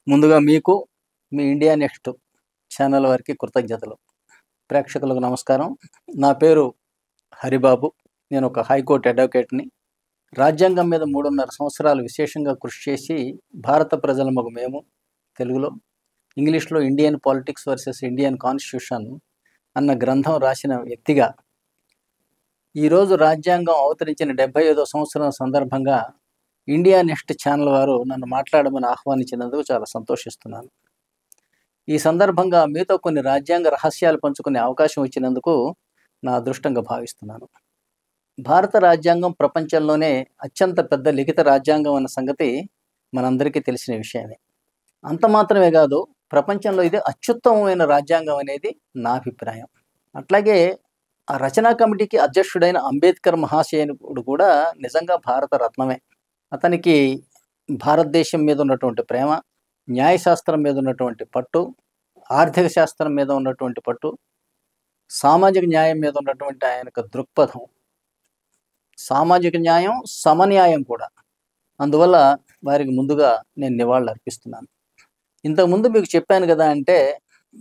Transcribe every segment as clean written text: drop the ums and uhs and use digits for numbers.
ముందుగా మీకు మీ India next channel వారికి కృతజ్ఞతలు. ప్రేక్షకులకు నమస్కారం. నా పేరు హరిబాబు. నేను ఒక హైకోర్టు అడ్వకేట్ని. రాజ్యాంగం మీద 3.5 సంవత్సరాలు విశేషంగా కృషి చేసి భారత ప్రజలమగు మేము తెలుగులో, ఇంగ్లీష్లో Indian politics versus Indian constitution అన్న గ్రంథం రాసిన వ్యక్తిగా ఈరోజు రాజ్యాంగం అవతరించిన 75వ సంవత్సరం సందర్భంగా ఇండియా నెక్స్ట్ ఛానల్ వారు నన్ను మాట్లాడమని ఆహ్వానించినందుకు చాలా సంతోషిస్తున్నాను. ఈ సందర్భంగా మీతో కొన్ని రాజ్యాంగ రహస్యాలు పంచుకునే అవకాశం ఇచ్చినందుకు నా అదృష్టంగా భావిస్తున్నాను. భారత రాజ్యాంగం ప్రపంచంలోనే అత్యంత పెద్ద లిఖిత రాజ్యాంగం అన్న సంగతి మనందరికీ తెలిసిన విషయమే. అంత మాత్రమే కాదు, ప్రపంచంలో ఇది అత్యుత్తమమైన రాజ్యాంగం అనేది నా అభిప్రాయం. అట్లాగే ఆ రచనా కమిటీకి అధ్యక్షుడైన అంబేద్కర్ మహాశయుడు కూడా నిజంగా భారత రత్నమే. అతనికి భారతదేశం మీద ఉన్నటువంటి ప్రేమ, న్యాయశాస్త్రం మీద ఉన్నటువంటి పట్టు, ఆర్థిక శాస్త్రం మీద ఉన్నటువంటి పట్టు, సామాజిక న్యాయం మీద ఉన్నటువంటి ఆయన యొక్క దృక్పథం, సామాజిక న్యాయం సమన్యాయం కూడా. అందువల్ల వారికి ముందుగా నేను నివాళులు అర్పిస్తున్నాను. ఇంతకుముందు మీకు చెప్పాను కదా, అంటే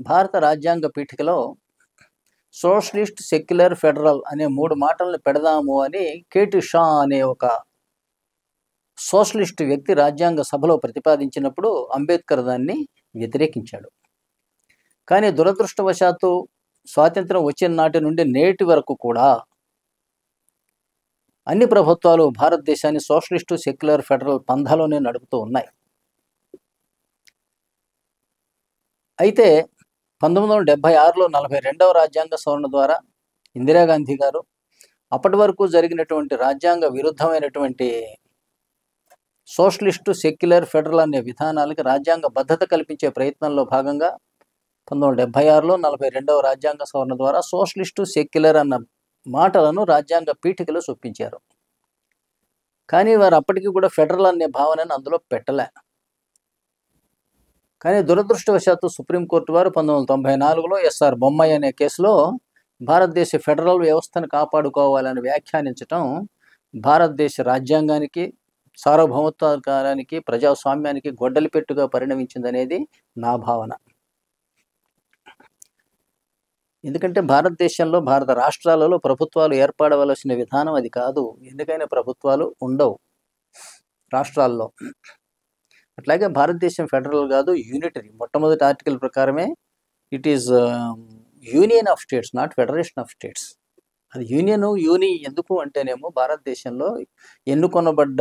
భారత రాజ్యాంగ పీఠికలో సోషలిస్ట్, సెక్యులర్, ఫెడరల్ అనే 3 మాటలను పెడదాము అని కేటీ షా అనే ఒక సోషలిస్ట్ వ్యక్తి రాజ్యాంగ సభలో ప్రతిపాదించినప్పుడు అంబేద్కర్ దాన్ని వ్యతిరేకించాడు. కానీ దురదృష్టవశాత్తు స్వాతంత్రం వచ్చిన నాటి నుండి నేటి వరకు కూడా అన్ని ప్రభుత్వాలు భారతదేశాన్ని సోషలిస్టు, సెక్యులర్, ఫెడరల్ పంథాలోనే నడుపుతూ ఉన్నాయి. అయితే 1976లో 42వ రాజ్యాంగ సవరణ ద్వారా ఇందిరాగాంధీ గారు అప్పటి వరకు జరిగినటువంటి రాజ్యాంగ విరుద్ధమైనటువంటి సోషలిస్టు, సెక్యులర్, ఫెడరల్ అనే విధానాలకి రాజ్యాంగ భద్రత కల్పించే ప్రయత్నంలో భాగంగా 1976లో 42వ రాజ్యాంగ సవరణ ద్వారా సోషలిస్టు, సెక్యులర్ అన్న మాటలను రాజ్యాంగ పీఠికలో చొప్పించారు. కానీ వారు అప్పటికి కూడా ఫెడరల్ అనే భావనను అందులో పెట్టలే. కానీ దురదృష్టవశాత్తు సుప్రీంకోర్టు వారు 1994లో ఎస్ఆర్ బొమ్మాయి అనే కేసులో భారతదేశ ఫెడరల్ వ్యవస్థను కాపాడుకోవాలని వ్యాఖ్యానించటం భారతదేశ రాజ్యాంగానికి, సార్వభౌమత్వానికి, ప్రజాస్వామ్యానికి గొడ్డలిపెట్టుగా పరిణమించిందనేది నా భావన. ఎందుకంటే భారతదేశంలో, భారత రాష్ట్రాలలో ప్రభుత్వాలు ఏర్పడవలసిన విధానం అది కాదు. ఎందుకైనా ప్రభుత్వాలు ఉండవు రాష్ట్రాల్లో. అట్లాగే భారతదేశం ఫెడరల్ కాదు, యూనిటరీ. మొట్టమొదటి ఆర్టికల్ ప్రకారమే it is union of states, not federation of states. అది యూని ఎందుకు అంటేనేమో భారతదేశంలో ఎన్నుకొనబడ్డ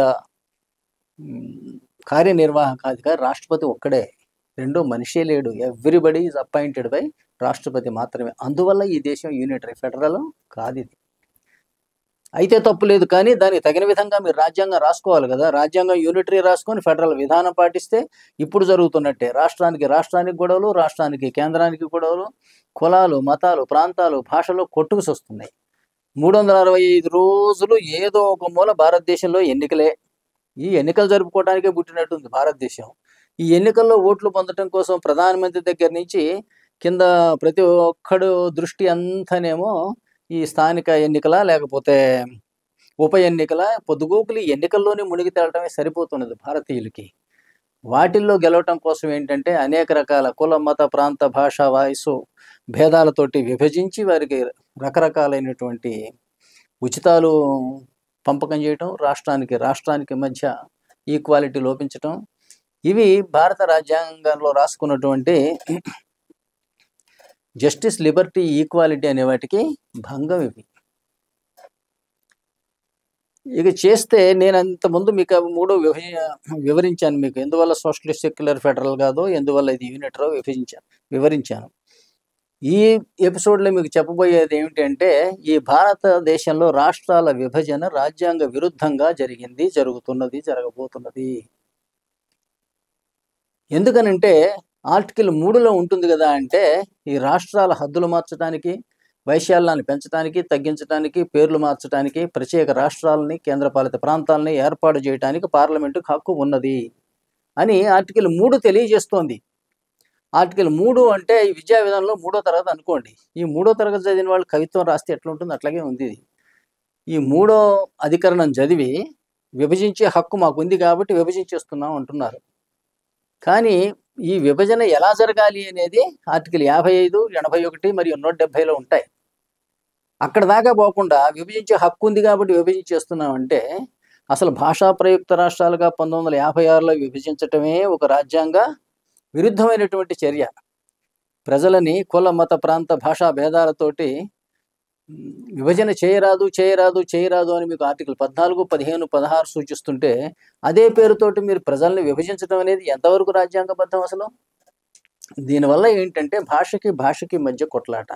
కార్యనిర్వాహకాధికారి రాష్ట్రపతి ఒక్కడే, రెండో మనిషే లేడు. ఎవ్రీబడి ఈజ్ అపాయింటెడ్ బై రాష్ట్రపతి మాత్రమే. అందువల్ల ఈ దేశం యూనిటరీ, ఫెడరల్ కాదు ఇది. అయితే తప్పు లేదు, కానీ దానికి తగిన విధంగా మీరు రాజ్యాంగం రాసుకోవాలి కదా. రాజ్యాంగం యూనిటరీ రాసుకొని ఫెడరల్ విధానం పాటిస్తే ఇప్పుడు జరుగుతున్నట్టే రాష్ట్రానికి గొడవలు, రాష్ట్రానికి కేంద్రానికి గొడవలు, కులాలు, మతాలు, ప్రాంతాలు, భాషలు కొట్టుకు వస్తున్నాయి. 365 రోజులు ఏదో ఒక మూల భారతదేశంలో ఎన్నికలే. ఈ ఎన్నికలు జరుపుకోవడానికే పుట్టినట్టుంది భారతదేశం. ఈ ఎన్నికల్లో ఓట్లు పొందడం కోసం ప్రధానమంత్రి దగ్గర నుంచి కింద ప్రతి ఒక్కడు దృష్టి అంతానేమో ఈ స్థానిక ఎన్నికల, లేకపోతే ఉప ఎన్నికల, పొద్దుగూకులు ఎన్నికల్లోనే మునిగి తేలటమే సరిపోతున్నది భారతీయులకి. వాటిల్లో గెలవటం కోసం ఏంటంటే అనేక రకాల కుల, మత, ప్రాంత, భాష, వయసు భేదాలతోటి విభజించి వారికి రకరకాలైనటువంటి ఉచితాలు పంపకం చేయటం, రాష్ట్రానికి మధ్య ఈక్వాలిటీ లోపించటం, ఇవి భారత రాజ్యాంగంలో రాసుకున్నటువంటి జస్టిస్, లిబర్టీ, ఈక్వాలిటీ అనే వాటికి భంగం ఇవి. ఇక చేస్తే నేను అంతకుముందు మీకు 3 వివరించాను. మీకు ఎందువల్ల సోషలిస్ట్, సెక్యులర్, ఫెడరల్ కాదో, ఎందువల్ల ఇది యూనిటరో వివరించాను. ఈ ఎపిసోడ్లో మీకు చెప్పబోయేది ఏమిటంటే, ఈ భారతదేశంలో రాష్ట్రాల విభజన రాజ్యాంగ విరుద్ధంగా జరిగింది, జరుగుతున్నది, జరగబోతున్నది. ఎందుకనంటే ఆర్టికల్ 3లో ఉంటుంది కదా, అంటే ఈ రాష్ట్రాల హద్దులు మార్చడానికి, వైశాల్యాన్ని పెంచడానికి, తగ్గించడానికి, పేర్లు మార్చడానికి, ప్రత్యేక రాష్ట్రాలని, కేంద్రపాలిత ప్రాంతాలని ఏర్పాటు చేయడానికి పార్లమెంటుకు హక్కు ఉన్నది అని ఆర్టికల్ 3 తెలియజేస్తోంది. ఆర్టికల్ 3 అంటే ఈ విద్యా విధానంలో 3వ తరగతి అనుకోండి. ఈ 3వ తరగతి చదివిన వాళ్ళు కవిత్వం రాస్తే ఎట్లుంటుంది అట్లాగే ఉంది. ఈ 3వ అధికరణం చదివి విభజించే హక్కు మాకు ఉంది కాబట్టి విభజించేస్తున్నాం అంటున్నారు. కానీ ఈ విభజన ఎలా జరగాలి అనేది ఆర్టికల్ 55, 81 మరియు 170లో ఉంటాయి. అక్కడ దాకా పోకుండా విభజించే హక్కు ఉంది కాబట్టి విభజించేస్తున్నామంటే అసలు భాషా ప్రయుక్త రాష్ట్రాలుగా 1956లో విభజించటమే ఒక రాజ్యాంగ విరుద్ధమైనటువంటి చర్య. ప్రజలని కుల మత ప్రాంత భాషా భేదాలతోటి విభజన చేయరాదు చేయరాదు చేయరాదు అని మీకు ఆర్టికల్ 14, 15, 16 సూచిస్తుంటే అదే పేరుతోటి మీరు ప్రజల్ని విభజించడం అనేది ఎంతవరకు రాజ్యాంగబద్ధం అసలు? దీనివల్ల ఏంటంటే భాషకి మధ్య కొట్లాట.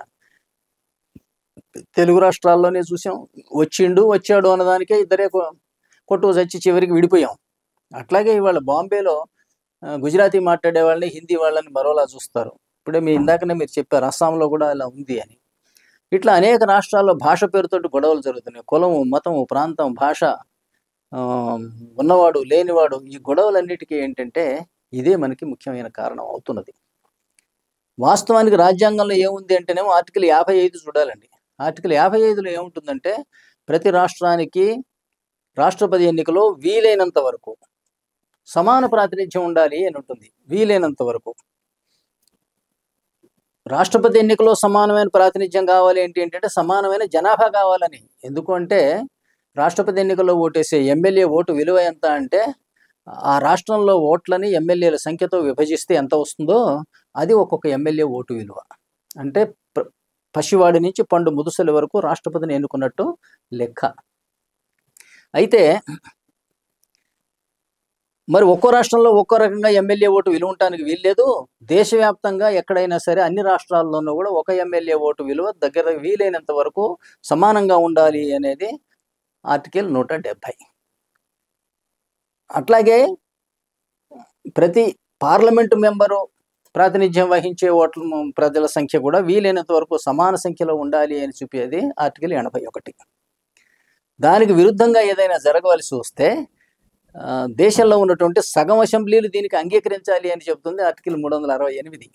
తెలుగు రాష్ట్రాల్లోనే చూసాం, వచ్చాడు అన్నదానికే ఇద్దరే కొట్టుకు చచ్చి చివరికి విడిపోయాం. అట్లాగే ఇవాళ బాంబేలో గుజరాతీ మాట్లాడే వాళ్ళని హిందీ వాళ్ళని మరోలా చూస్తారు. ఇప్పుడే ఇందాకనే మీరు చెప్పారు అస్సాంలో కూడా అలా ఉంది అని. ఇట్లా అనేక రాష్ట్రాల్లో భాష పేరుతోటి గొడవలు జరుగుతున్నాయి. కులము, మతము, ప్రాంతం, భాష, ఉన్నవాడు లేనివాడు, ఈ గొడవలన్నిటికీ ఏంటంటే ఇదే మనకి ముఖ్యమైన కారణం అవుతున్నది. వాస్తవానికి రాజ్యాంగంలో ఏముంది అంటేనేమో ఆర్టికల్ 55 చూడాలండి. ఆర్టికల్ 55లో ఏముంటుందంటే ప్రతి రాష్ట్రానికి రాష్ట్రపతి ఎన్నికలో వీలైనంత వరకు సమాన ప్రాతినిధ్యం ఉండాలి అని ఉంటుంది. వీలైనంత వరకు రాష్ట్రపతి ఎన్నికలో సమానమైన ప్రాతినిధ్యం కావాలి ఏంటంటే సమానమైన జనాభా కావాలని. ఎందుకు అంటే రాష్ట్రపతి ఎన్నికల్లో ఓటేసే ఎమ్మెల్యే ఓటు విలువ ఎంత అంటే ఆ రాష్ట్రంలో ఓట్లని ఎమ్మెల్యేల సంఖ్యతో విభజిస్తే ఎంత వస్తుందో అది ఒక్కొక్క ఎమ్మెల్యే ఓటు విలువ. అంటే పసివాడి నుంచి పండు ముదుసలి వరకు రాష్ట్రపతిని ఎన్నుకున్నట్టు లెక్క. అయితే మరి ఒక్కో రాష్ట్రంలో ఒక్కో రకంగా ఎమ్మెల్యే ఓటు విలువ ఉండటానికి వీల్లేదు. దేశవ్యాప్తంగా ఎక్కడైనా సరే అన్ని రాష్ట్రాల్లోనూ కూడా ఒక ఎమ్మెల్యే ఓటు విలువ దగ్గర వీలైనంత వరకు సమానంగా ఉండాలి అనేది ఆర్టికల్ 170. అట్లాగే ప్రతి పార్లమెంటు మెంబరు ప్రాతినిధ్యం వహించే ఓట్ల ప్రజల సంఖ్య కూడా వీలైనంత వరకు సమాన సంఖ్యలో ఉండాలి అని చూపేది ఆర్టికల్ 81. దానికి విరుద్ధంగా ఏదైనా జరగవలసి వస్తే దేశంలో ఉన్నటువంటి సగం అసెంబ్లీలు దీనికి అంగీకరించాలి అని చెబుతుంది ఆర్టికల్ 368.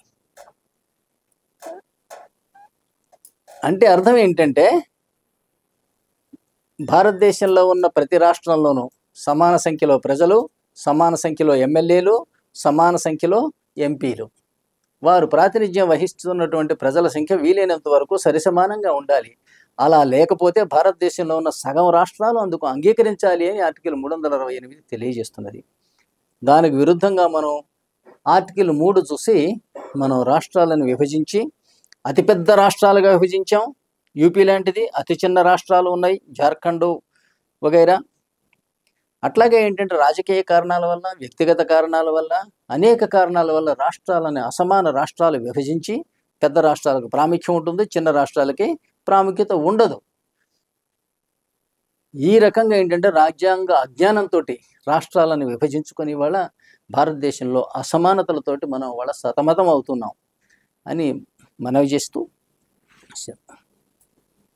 అంటే అర్థం ఏంటంటే భారతదేశంలో ఉన్న ప్రతి రాష్ట్రంలోనూ సమాన సంఖ్యలో ప్రజలు, సమాన సంఖ్యలో ఎమ్మెల్యేలు, సమాన సంఖ్యలో ఎంపీలు, వారు ప్రాతినిధ్యం వహిస్తున్నటువంటి ప్రజల సంఖ్య వీలైనంత వరకు సరిసమానంగా ఉండాలి. అలా లేకపోతే భారతదేశంలో ఉన్న సగం రాష్ట్రాలు అందుకు అంగీకరించాలి అని ఆర్టికల్ 368 తెలియజేస్తున్నది. దానికి విరుద్ధంగా మనం ఆర్టికల్ 3 చూసి మనం రాష్ట్రాలను విభజించి అతిపెద్ద రాష్ట్రాలుగా విభజించాం. యూపీ లాంటిది, అతి చిన్న రాష్ట్రాలు ఉన్నాయి, జార్ఖండ్ వగైరా. అట్లాగే ఏంటంటే రాజకీయ కారణాల వల్ల, వ్యక్తిగత కారణాల వల్ల, అనేక కారణాల వల్ల రాష్ట్రాలని అసమాన రాష్ట్రాలు విభజించి పెద్ద రాష్ట్రాలకు ప్రాముఖ్యం ఉంటుంది, చిన్న రాష్ట్రాలకి ప్రాముఖ్యత ఉండదు. ఈ రకంగా ఏంటంటే రాజ్యాంగ అజ్ఞానంతో రాష్ట్రాలను విభజించుకొని వాళ్ళ భారతదేశంలో అసమానతలతోటి మనం వాళ్ళ సతమతం అవుతున్నాం అని మనవి చేస్తూ